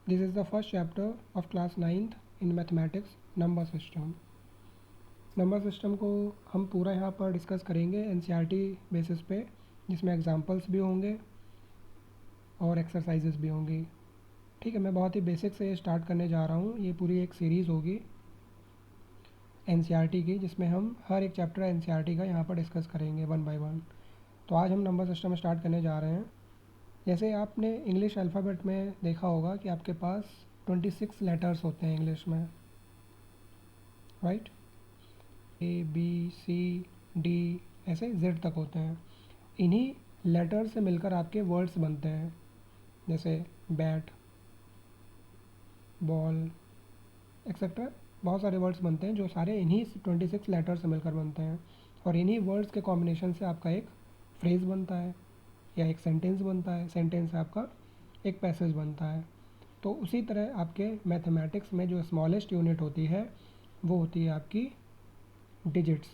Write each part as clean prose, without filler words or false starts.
This is the first chapter of class 9th in mathematics, number system. Number system को हम पूरा यहाँ पर डिस्कस करेंगे एनसीईआरटी बेसिस पे, जिसमें एग्जांपल्स भी होंगे और एक्सरसाइजेस भी होंगी। ठीक है, मैं बहुत ही बेसिक से स्टार्ट करने जा रहा हूँ। ये पूरी एक सीरीज़ होगी एनसीईआरटी की, जिसमें हम हर एक चैप्टर एनसीईआरटी का यहाँ पर डिस्कस करेंगे वन बाय वन। तो आज हम नंबर सिस्टम स्टार्ट करने जा रहे हैं। जैसे आपने इंग्लिश अल्फ़ाबेट में देखा होगा कि आपके पास 26 लेटर्स होते हैं इंग्लिश में, right. A B C D ऐसे Z तक होते हैं। इन्हीं लेटर से मिलकर आपके वर्ड्स बनते हैं, जैसे बैट, बॉल एक्सेट्रा। बहुत सारे वर्ड्स बनते हैं जो सारे इन्हीं 26 लेटर से मिलकर बनते हैं, और इन्हीं वर्ड्स के कॉम्बिनेशन से आपका एक फ्रेज़ बनता है या एक सेंटेंस बनता है। सेंटेंस से आपका एक पैसेज बनता है। तो उसी तरह आपके मैथमेटिक्स में जो स्मॉलेस्ट यूनिट होती है वो होती है आपकी डिजिट्स।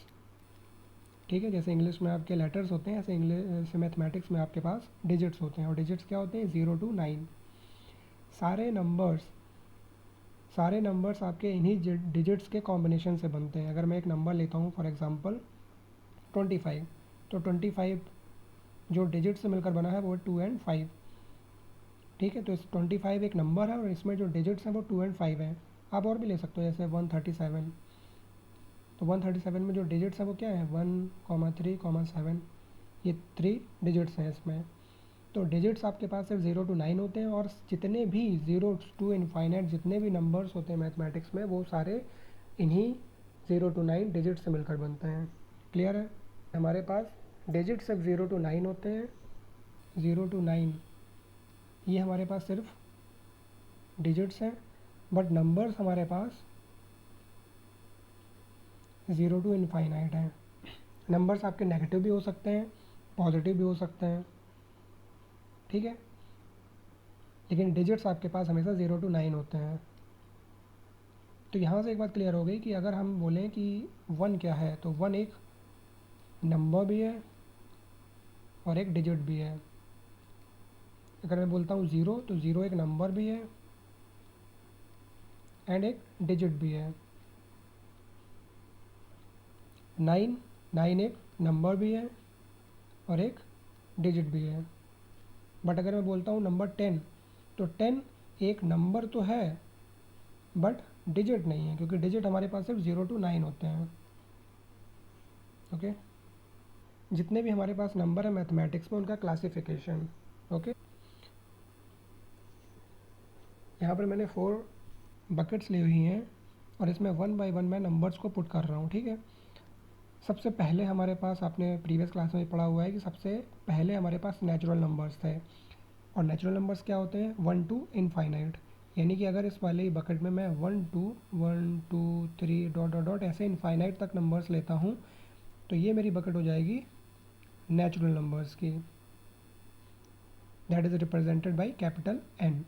ठीक है, जैसे इंग्लिश में आपके लेटर्स होते हैं, ऐसे इंग्लिश मैथमेटिक्स में आपके पास डिजिट्स होते हैं। और डिजिट्स क्या होते हैं? 0 to 9। सारे नंबर्स आपके इन्हीं डिजिट्स के कॉम्बिनेशन से बनते हैं। अगर मैं एक नंबर लेता हूँ फॉर एग्जांपल 25, तो 25 जो डिजिट से मिलकर बना है वो 2 and 5। ठीक है, तो इस 25 एक नंबर है और इसमें जो डिजिट्स हैं वो 2 and 5 हैं। आप और भी ले सकते हो, जैसे 137। तो 137 में जो डिजिट्स हैं वो क्या है? 1, 3, 7। ये 3 डिजिट्स हैं इसमें। तो डिजिट्स आपके पास सिर्फ 0 to 9 होते हैं, और जितने भी 0 to इनफाइनाइट जितने भी नंबर्स होते हैं मैथमेटिक्स में, वो सारे इन्हीं 0 to 9 डिजिट से मिलकर बनते हैं। क्लियर है? हमारे पास डिजिट सिर्फ 0 to 9 होते हैं। 0 to 9 ये हमारे पास सिर्फ डिजिट्स हैं, बट नंबर्स हमारे पास 0 to इनफाइनाइट हैं। नंबर्स आपके नेगेटिव भी हो सकते हैं, पॉजिटिव भी हो सकते हैं। ठीक है, लेकिन डिजिट्स आपके पास हमेशा 0 to 9 होते हैं। तो यहाँ से एक बात क्लियर हो गई कि अगर हम बोलें कि 1 क्या है, तो 1 एक नंबर भी है और एक डिजिट भी है। अगर मैं बोलता हूँ 0, तो 0 एक नंबर भी है एंड एक डिजिट भी है। 9 एक नंबर भी है और एक डिजिट भी है। बट अगर मैं बोलता हूँ नंबर 10, तो 10 एक नंबर तो है बट डिजिट नहीं है, क्योंकि डिजिट हमारे पास सिर्फ 0 to 9 होते हैं। ओके, जितने भी हमारे पास नंबर है मैथमेटिक्स में, उनका क्लासिफिकेशन। ओके, यहाँ पर मैंने 4 बकेट्स ली हुई हैं और इसमें 1 बाय 1 मैं नंबर्स को पुट कर रहा हूँ। ठीक है, सबसे पहले हमारे पास, आपने प्रीवियस क्लास में पढ़ा हुआ है कि सबसे पहले हमारे पास नेचुरल नंबर्स थे। और नेचुरल नंबर्स क्या होते हैं? 1 to इनफाइनाइट। यानी कि अगर इस वाले बकेट में मैं 1 2 3 डॉट डॉट डॉट ऐसे इनफाइनाइट तक नंबर्स लेता हूँ, तो ये मेरी बकेट हो जाएगी नेचुरल नंबर्स की। That is represented by capital N.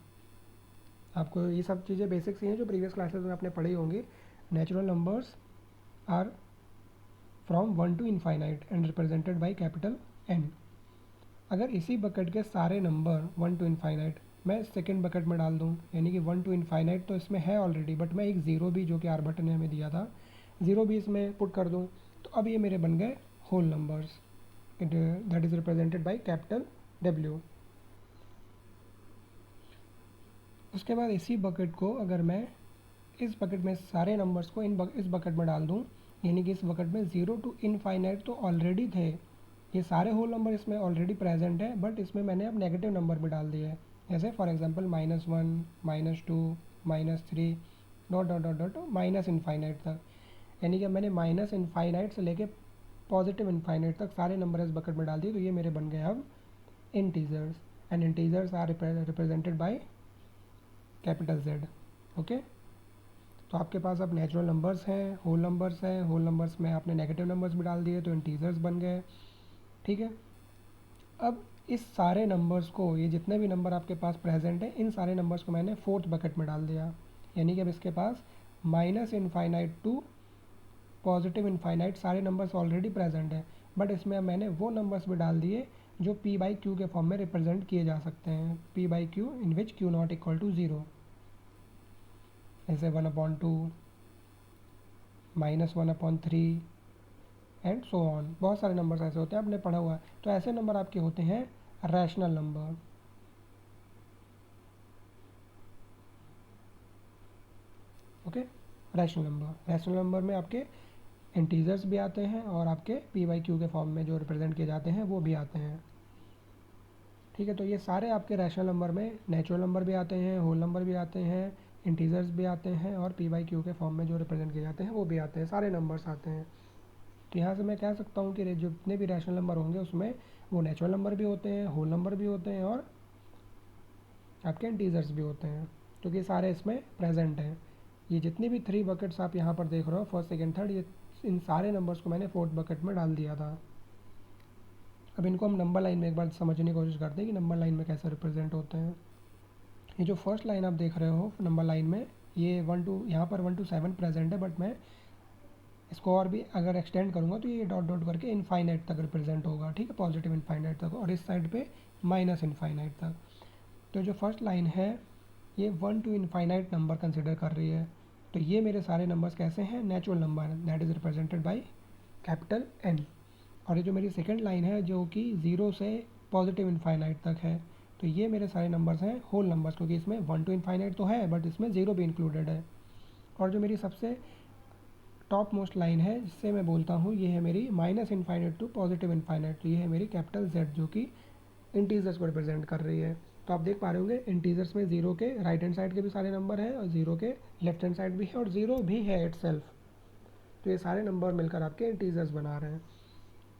आपको ये सब चीज़ें बेसिक्स ही हैं जो प्रीवियस क्लासेस में आपने पढ़ी होंगी। Natural numbers are from 1 to infinite and represented by capital N. अगर इसी बकेट के सारे नंबर 1 to इनफाइनाइट मैं सेकेंड बकेट में डाल दूँ, यानी कि 1 to इनफाइनाइट तो इसमें है ऑलरेडी, बट मैं एक ज़ीरो भी, जो कि आर्यभट्ट ने हमें दिया था, ज़ीरो भी इसमें पुट कर दूँ, तो अब ये मेरे बन गए whole numbers. That is represented by capital W. उसके बाद इसी बकेट को अगर मैं इस बकेट में सारे नंबर्स को इस बकेट में डाल दूँ, यानी कि इस बकेट में 0 to इनफाइनाइट तो ऑलरेडी थे, ये सारे होल नंबर इसमें ऑलरेडी प्रेजेंट है, बट इसमें मैंने अब नेगेटिव नंबर भी डाल दिए हैं। जैसे for example -1, -2, -3 dot dot dot dot minus infinite तक। यानी कि मैंने माइनस इनफाइनाइट से लेके पॉजिटिव इनफाइनाइट तक सारे नंबर इस बकेट में डाल दिए, तो ये मेरे बन गए अब integers. And integers are represented by capital Z. Okay, तो आपके पास अब नेचुरल नंबर्स हैं, होल नंबर्स हैं। होल नंबर्स में आपने नेगेटिव नंबर्स भी डाल दिए, तो इंटीजर्स बन गए। ठीक है, अब इस सारे नंबर्स को, ये जितने भी नंबर आपके पास प्रेजेंट हैं, इन सारे नंबर्स को मैंने फोर्थ बकेट में डाल दिया। यानी कि अब इसके पास minus infinite to positive infinite सारे नंबर्स ऑलरेडी प्रेजेंट हैं, बट इसमें अब मैंने वो नंबर्स भी डाल दिए जो p/q के फॉर्म में रिप्रेजेंट किए जा सकते हैं। p/q in which q not equal to 0। जैसे 1/2, -1/3 एंड सो ऑन। बहुत सारे नंबर्स ऐसे होते हैं, आपने पढ़ा हुआ है। तो ऐसे नंबर आपके होते हैं rational number. Okay, rational number में आपके इंटीजर्स भी आते हैं और आपके पी बाई क्यू के फॉर्म में जो रिप्रेजेंट किए जाते हैं वो भी आते हैं। ठीक है, तो ये सारे आपके रैशनल नंबर में नेचुरल नंबर भी आते हैं, होल नंबर भी आते हैं, इंटीजर्स भी आते हैं और पी बाई क्यू के फॉर्म में जो रिप्रेजेंट किए जाते हैं वो भी आते हैं, सारे नंबर्स आते हैं। तो यहाँ से मैं कह सकता हूँ कि जितने भी रैशनल नंबर होंगे उसमें वो नेचुरल नंबर भी होते हैं, होल नंबर भी होते हैं और आपके इंटीजर्स भी होते हैं, क्योंकि ये सारे इसमें प्रेजेंट हैं। ये जितनी भी 3 बकेट्स आप यहाँ पर देख रहे हो, फर्स्ट सेकेंड थर्ड, ये इन सारे नंबर्स को मैंने फोर्थ बकेट में डाल दिया था। अब इनको हम नंबर लाइन में एक बार समझने की कोशिश करते हैं कि नंबर लाइन में कैसे रिप्रेजेंट होते हैं। ये जो फर्स्ट लाइन आप देख रहे हो नंबर लाइन में, ये 1 to यहाँ पर 1 to 7 प्रेजेंट है, बट मैं इसको और भी अगर एक्सटेंड करूँगा तो ये डॉट डॉट करके इनफाइनाइट तक रिप्रेजेंट होगा। ठीक है, पॉजिटिव इनफाइनाइट तक, और इस साइड पे माइनस इनफाइनाइट तक। तो जो फर्स्ट लाइन है ये 1 to इनफाइनाइट नंबर कंसिडर कर रही है। तो ये मेरे सारे नंबर्स कैसे हैं, natural number, that is represented by capital N. और ये जो मेरी सेकंड लाइन है जो कि 0 से पॉजिटिव इनफाइनाइट तक है, तो ये मेरे सारे नंबर्स हैं होल नंबर्स, क्योंकि इसमें 1 to इनफाइनाइट तो है बट इसमें 0 भी इंक्लूडेड है। और जो मेरी सबसे टॉप मोस्ट लाइन है जिससे मैं बोलता हूँ, ये है मेरी minus infinite to positive infinite. तो ये है मेरी कैपिटल जेड जो कि इंटीजर्स को रिप्रेजेंट कर रही है। तो आप देख पा रहे होंगे इंटीजर्स में 0 के राइट हैंड साइड के भी सारे नंबर हैं और 0 के लेफ्ट हैंड साइड भी है और 0 भी है इटसेल्फ। तो ये सारे नंबर मिलकर आपके इंटीजर्स बना रहे हैं।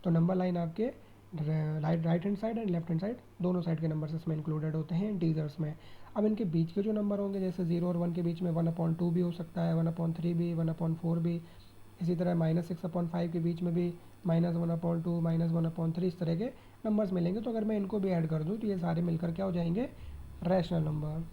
तो नंबर लाइन आपके right hand side and left hand side दोनों साइड के नंबर्स इसमें इंक्लूडेड होते हैं इंटीजर्स में। अब इनके बीच के जो नंबर होंगे, जैसे 0 और 1 के बीच में 1/2 भी हो सकता है, 1/3 भी, 1/4 भी, इसी तरह -6/5 के बीच में भी -1/2, -1/3, इस तरह के नंबर्स मिलेंगे। तो अगर मैं इनको भी ऐड कर दूँ तो ये सारे मिलकर क्या हो जाएंगे, रैशनल नंबर।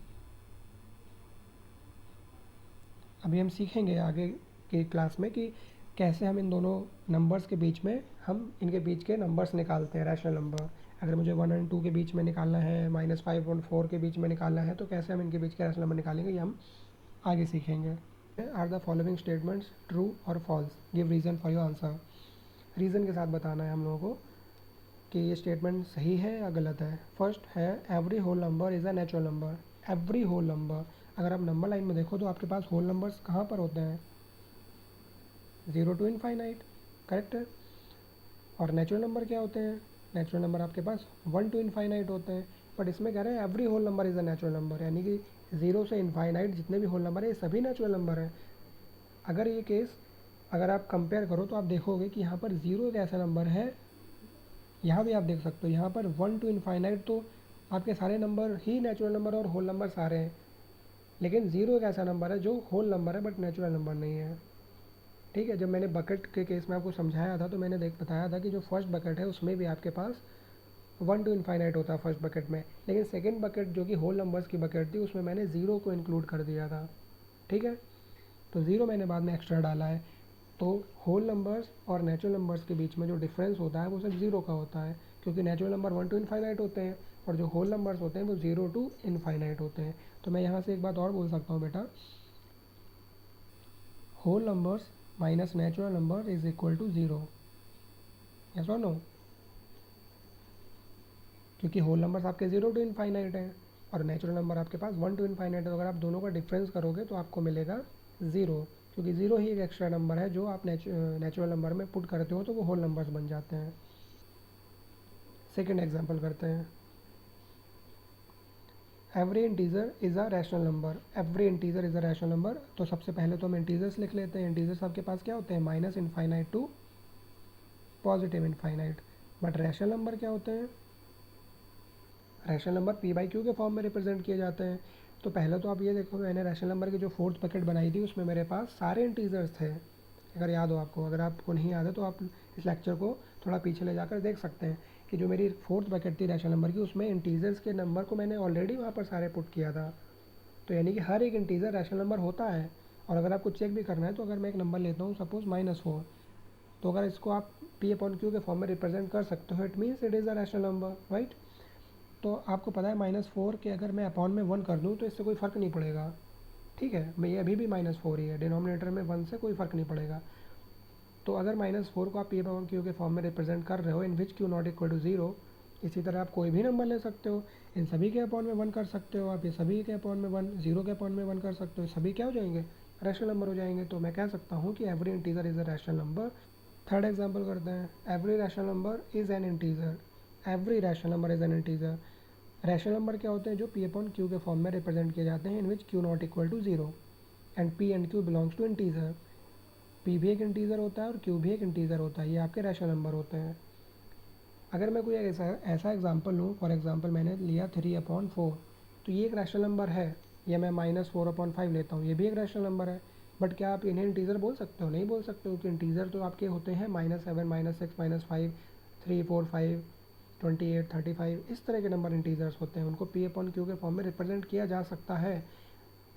अभी हम सीखेंगे आगे की क्लास में कि कैसे हम इन दोनों नंबर्स के बीच में हम इनके बीच के नंबर्स निकालते हैं, रैशनल नंबर। अगर मुझे 1 और 2 के बीच में निकालना है, -5 और 4 के बीच में निकालना है, तो कैसे हम इनके बीच के रैशनल नंबर निकालेंगे ये हम आगे सीखेंगे। Are the following statements true और false, give reason for your answer. Reason के साथ बताना है हम लोगों को कि ये स्टेटमेंट सही है या गलत है। फर्स्ट है every whole number is a natural number. Every whole number, अगर आप नंबर लाइन में देखो तो आपके पास होल नंबर्स कहाँ पर होते हैं, 0 to इनफाइनाइट, करेक्ट है। और नेचुरल नंबर क्या होते हैं, नेचुरल नंबर आपके पास 1 to इनफाइनाइट होते हैं। बट इसमें कह रहे हैं every whole number is a natural number, यानी कि 0 से इनफाइनाइट जितने भी होल नंबर है ये सभी नेचुरल नंबर हैं। अगर ये केस अगर आप कंपेयर करो तो आप देखोगे कि यहाँ पर 0 एक ऐसा नंबर है, यहाँ भी आप देख सकते हो, यहाँ पर 1 to इनफाइनाइट तो आपके सारे नंबर ही नेचुरल नंबर और होल नंबर सारे हैं, लेकिन 0 एक ऐसा नंबर है जो होल नंबर है बट नेचुरल नंबर नहीं है। ठीक है, जब मैंने बकेट के केस में आपको समझाया था तो मैंने बताया था कि जो फर्स्ट बकेट है उसमें भी आपके पास 1 to इनफाइनाइट होता है फर्स्ट बकेट में, लेकिन सेकेंड बकेट जो कि होल नंबर्स की बकेट थी उसमें मैंने 0 को इंक्लूड कर दिया था। ठीक है, तो 0 मैंने बाद में एक्स्ट्रा डाला है। तो होल नंबर्स और नेचुरल नंबर्स के बीच में जो डिफरेंस होता है वो सिर्फ 0 का होता है, क्योंकि नेचुरल नंबर 1 to इनफाइनाइट होते हैं और जो होल नंबर्स होते हैं वो 0 to इनफाइनाइट होते हैं। तो मैं यहाँ से एक बात और बोल सकता हूँ बेटा, whole numbers minus natural number is equal to 0, yes और नो, क्योंकि होल नंबर्स आपके 0 to इनफाइनाइट हैं और नेचुरल नंबर आपके पास 1 to इनफाइनाइट है। तो अगर आप दोनों का डिफरेंस करोगे तो आपको मिलेगा 0, क्योंकि 0 ही एक एक्स्ट्रा नंबर है जो आप नेचुरल नंबर में पुट करते हो तो वो होल नंबर्स बन जाते हैं। सेकेंड एग्जाम्पल करते हैं, every integer is a rational number. Every integer is a rational number, तो सबसे पहले तो हम इंटीजर्स लिख लेते हैं। इंटीजर्स आपके पास क्या होते हैं, minus infinite to positive infinite. But rational number क्या होते हैं, rational number P by Q के फॉर्म में रिप्रेजेंट किए जाते हैं। तो पहले तो आप ये देखो, मैंने रैशनल नंबर की जो फोर्थ बकेट बनाई थी उसमें मेरे पास सारे इंटीजर्स थे, अगर याद हो आपको। अगर आपको नहीं याद है तो आप इस लेक्चर को थोड़ा पीछे ले जाकर देख सकते हैं कि जो मेरी फोर्थ बकेट थी रैशनल नंबर की उसमें इंटीजर्स के नंबर को मैंने ऑलरेडी वहाँ पर सारे पुट किया था। तो यानी कि हर एक इंटीजर रैशनल नंबर होता है। और अगर आपको चेक भी करना है तो अगर मैं एक नंबर लेता हूँ सपोज -4, तो अगर इसको आप पी अपॉन क्यू के फॉर्म में रिप्रेजेंट कर सकते हो, it means it is a rational number, right. तो आपको पता है -4 के अगर मैं अपॉन में 1 कर दूँ तो इससे कोई फ़र्क नहीं पड़ेगा। ठीक है, मैं ये अभी भी -4 ही है, डिनोमिनेटर में 1 से कोई फ़र्क नहीं पड़ेगा। तो अगर -4 को आप पी अपॉन क्यू के फॉर्म में रिप्रेजेंट कर रहे हो इन which Q not equal to 0, इसी तरह आप कोई भी नंबर ले सकते हो, इन सभी के अपॉन में 1 कर सकते हो आप, ये सभी के अपॉन में 1, 0 के अपॉन में 1 कर सकते हो, सभी क्या हो जाएंगे, रैशनल नंबर हो जाएंगे। तो मैं कह सकता हूँ कि every integer is a rational number. Third example करते हैं, every rational number is an integer. Every rational number is an integer. Rational number क्या होते हैं, जो पी अपॉन क्यू के फॉर्म में रिप्रेजेंट किए जाते हैं in which Q not equal to 0 and P and Q belongs to integer. P भी एक इंटीजर होता है और क्यू भी एक इंटीजर होता है, ये आपके रैशनल नंबर होते हैं। अगर मैं कोई ऐसा एग्जांपल लूँ, फॉर एग्जांपल मैंने लिया 3/4, तो ये एक रैशनल नंबर है, या मैं -4/5 लेता हूँ, ये भी एक रैशनल नंबर है। बट क्या आप इन्हें इंटीजर बोल सकते हो? नहीं बोल सकते हो, तो इंटीजर तो आपके होते हैं -7, -6, -5, 3, 4, 5, 28, 35, इस तरह के नंबर इंटीजर्स होते हैं, उनको पी अपॉन क्यू के फॉर्म में रिप्रेजेंट किया जा सकता है,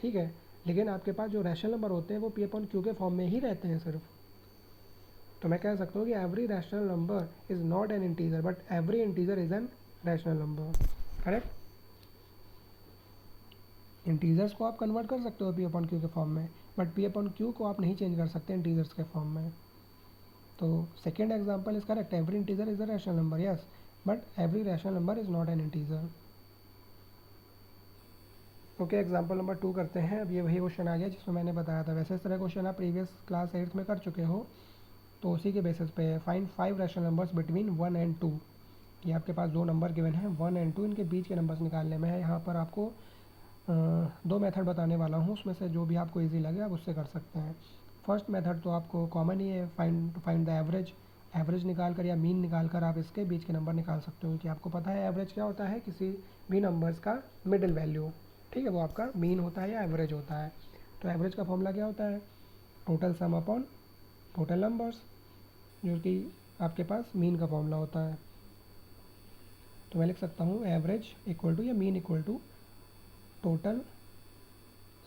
ठीक है। लेकिन आपके पास जो रैशनल नंबर होते हैं वो पी अपॉन क्यू के फॉर्म में ही रहते हैं सिर्फ। तो मैं कह सकता हूँ कि every rational number is not an integer but every integer is an rational number, correct. Integers को आप कन्वर्ट कर सकते हो पी अपॉन क्यू के फॉर्म में, बट पी अपॉन क्यू को आप नहीं चेंज कर सकते इंटीजर्स के फॉर्म में। तो second example is correct, every integer is a rational number, yes, but every rational number is not an integer. Okay, example number 2 करते हैं। अब ये वही क्वेश्चन आ गया जिसमें मैंने बताया था, वैसे इस तरह क्वेश्चन आप प्रीवियस क्लास 8th में कर चुके हो, तो उसी के बेसिस पे है। Find 5 rational numbers between 1 and 2। ये आपके पास दो नंबर गिवन हैं 1 एंड 2, इनके बीच के नंबर्स निकालने में है। यहाँ पर आपको दो मेथड बताने वाला हूँ, उसमें से जो भी आपको इजी लगे आप उससे कर सकते हैं। फर्स्ट मेथड तो आपको कॉमन ही है, फाइंड द एवरेज। एवरेज निकाल कर या मीन निकाल कर आप इसके बीच के नंबर निकाल सकते हो, कि आपको पता है एवरेज क्या होता है, किसी भी नंबर्स का मिडिल वैल्यू, ठीक है, वो आपका मीन होता है या एवरेज होता है। तो एवरेज का फॉर्मूला क्या होता है, total sum upon total numbers, जो कि आपके पास मीन का फॉर्मूला होता है। तो मैं लिख सकता हूँ एवरेज इक्वल टू या mean equal to total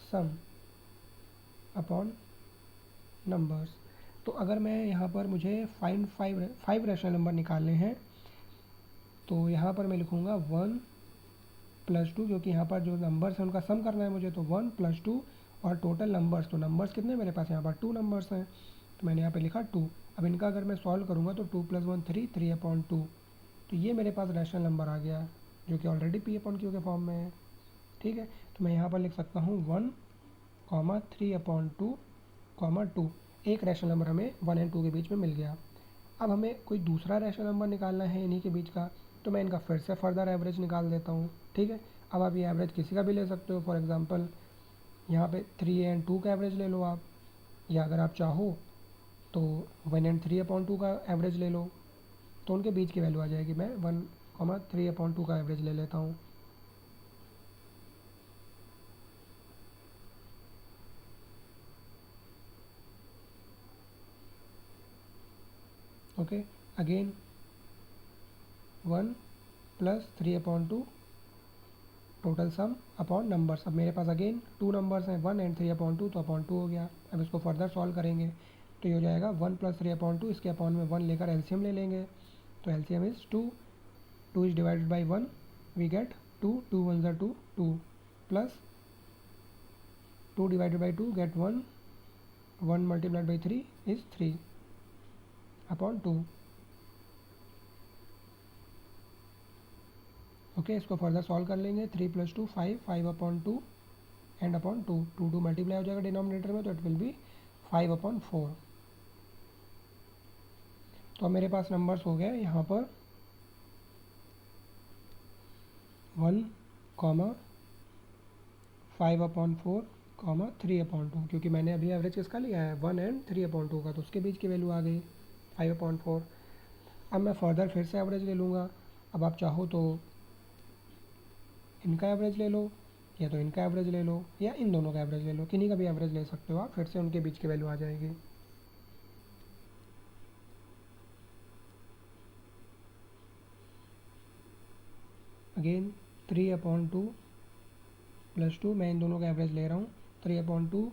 sum upon numbers. तो अगर मैं यहाँ पर मुझे फाइंड 5 रैशनल नंबर निकालने हैं, तो यहाँ पर मैं लिखूँगा 1 + 2, क्योंकि यहाँ पर जो नंबर्स हैं उनका सम करना है मुझे, तो 1 + 2 और टोटल नंबर्स, तो नंबर्स कितने मेरे पास यहाँ पर 2 नंबर्स हैं, तो मैंने यहाँ पे लिखा 2। अब इनका अगर मैं सॉल्व करूँगा तो 2 + 1 3, 3/2, तो ये मेरे पास रैशनल नंबर आ गया, जो कि ऑलरेडी पी अपॉन क्यू के फॉर्म में है, ठीक है। तो मैं यहाँ पर लिख सकता हूँ 1, 3/2, 2, एक रैशनल नंबर हमें 1 एंड 2 के बीच में मिल गया। अब हमें कोई दूसरा रैशनल नंबर निकालना है इन्हीं के बीच का, तो मैं इनका फिर से फर्दर एवरेज निकाल देता हूँ, ठीक है। अब आप ये एवरेज किसी का भी ले सकते हो, फॉर एग्जांपल यहाँ पे 3 एंड 2 का एवरेज ले लो आप, या अगर आप चाहो तो 1 एंड 3/2 का एवरेज ले लो, तो उनके बीच की वैल्यू आ जाएगी। मैं 1, 3/2 का एवरेज ले लेता हूँ। Okay, again 1 + 3/2 total sum upon numbers. अब मेरे पास अगेन 2 नंबर्स हैं 1 एंड 3/2, तो अपॉन 2 हो गया। अब इसको फर्दर सॉल्व करेंगे तो ये हो जाएगा 1 + 3/2, इसके अपॉन में 1 लेकर एलसीएम ले लेंगे, तो LCM is 2, 2 is divided by 1, we get 2, 2 1 ज़ा 2, 2 plus 2 divided by 2 get 1, 1 multiplied by 3 is 3/2। Okay, इसको फर्दर सॉल्व कर लेंगे, 3 + 2 5, 5/2 एंड अपॉन 2, 2 2 मल्टीप्लाई हो जाएगा डिनोमिनेटर में, तो इट विल बी 5/4। तो अब मेरे पास नंबर्स हो गए यहाँ पर 1, 5/4, 3/2, क्योंकि मैंने अभी एवरेज किसका लिया है 1 एंड 3/2 का, तो उसके बीच की वैल्यू आ गई 5/4। अब मैं फर्दर फिर से एवरेज ले लूँगा। अब आप चाहो तो इनका एवरेज ले लो, या तो इनका एवरेज ले लो, या इन दोनों का एवरेज ले लो, किन्हीं का भी एवरेज ले सकते हो आप, फिर से उनके बीच की वैल्यू आ जाएगी। अगेन 3/2 + 2, मैं इन दोनों का एवरेज ले रहा हूँ, 3/2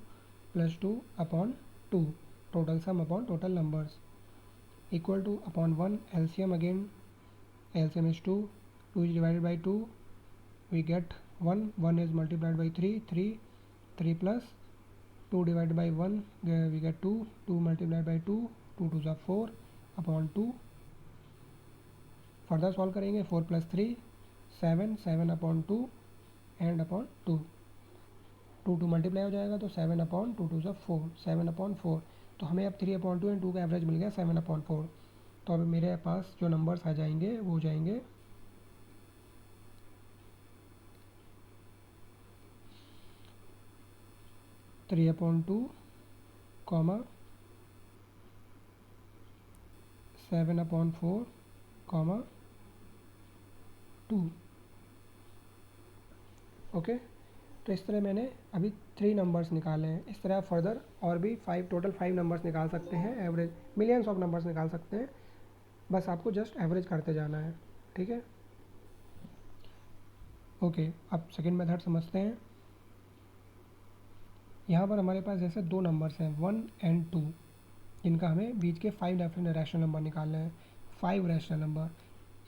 + 2/2 total sum upon total numbers equal two upon 1 LCM, again LCM is 2, 2 is divided by 2, we get 1, 1 is multiplied by 3, 3 3 plus 2 divide by 1 we get 2, 2 multiply by 2, 2 two ज़ा 4 upon 2। Further solve करेंगे 4 plus 3 7, 7 upon 2 and upon 2, 2 2 multiply हो जाएगा तो 7 upon 2 two ज़ा 4, 7 upon 4। तो हमें अब 3 upon 2 and 2 का एवरेज मिल गया 7 अपॉन 4। तो अब मेरे पास जो नंबर्स आ जाएंगे वो हो जाएंगे 3 अपॉन 2, 7 अपॉन 4, 2। ओके, तो इस तरह मैंने अभी 3 नंबर्स निकाले हैं। इस तरह आप फर्दर और भी 5 टोटल 5 नंबर्स निकाल सकते हैं, एवरेज मिलियंस ऑफ नंबर्स निकाल सकते हैं। बस आपको जस्ट एवरेज करते जाना है, ठीक है। ओके, अब सेकंड मेथड समझते हैं। यहाँ पर हमारे पास जैसे 2 नंबर्स हैं 1 एंड 2, जिनका हमें बीच के 5 डेफिनेट रैशनल नंबर निकालने हैं, 5 रैशनल नंबर।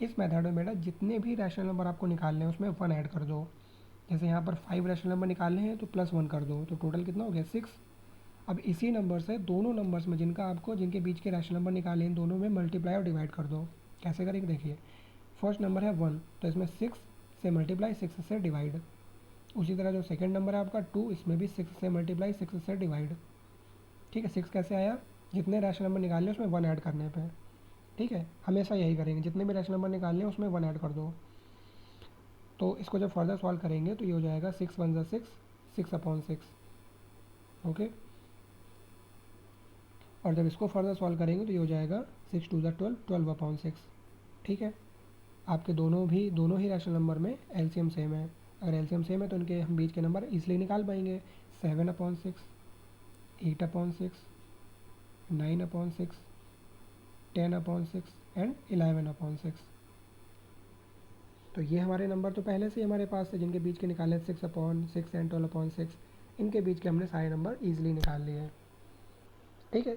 इस मेथड में बेटा जितने भी रैशनल नंबर आपको निकालने हैं उसमें 1 ऐड कर दो। जैसे यहाँ पर 5 रैशनल नंबर निकालने हैं तो +1 कर दो, तो टोटल कितना हो गया 6। अब इसी नंबर से दोनों नंबर्स में जिनके बीच के रैशनल नंबर निकाले इन दोनों में मल्टीप्लाई और डिवाइड कर दो। कैसे करेंगे देखिए, फर्स्ट नंबर है 1, तो इसमें 6 से मल्टीप्लाई 6 से डिवाइड। उसी तरह जो सेकंड नंबर है आपका 2, इसमें भी 6 से मल्टीप्लाई 6 से डिवाइड। ठीक है, 6 कैसे आया, जितने रैशनल नंबर निकालने उसमें 1 ऐड करने पे। ठीक है, हमेशा यही करेंगे, जितने भी रैशनल नंबर निकालने हैं उसमें 1 ऐड कर दो। तो इसको जब फर्दर सॉल्व करेंगे तो ये हो जाएगा 6 1 ज़ा 6, 6 अपॉन 6। ओके, और जब इसको फर्दर सॉल्व करेंगे तो ये हो जाएगा 6 2 ज़ा 12, 12 अपॉन 6। ठीक है, आपके दोनों ही रैशनल नंबर में एलसीएम सेम है। अगर एलसीएम सेम है तो इनके हम बीच के नंबर ईजिली निकाल पाएंगे। 7 upon 6, 8 upon 6, 9 upon 6, 10 upon 6 and 11 upon 6। तो ये हमारे नंबर तो पहले से ही हमारे पास थे, जिनके बीच के निकाले 6 अपॉन 6 एंड 12 अपॉन 6। इनके बीच के हमने सारे नंबर ईजिली निकाल लिए हैं। ठीक है,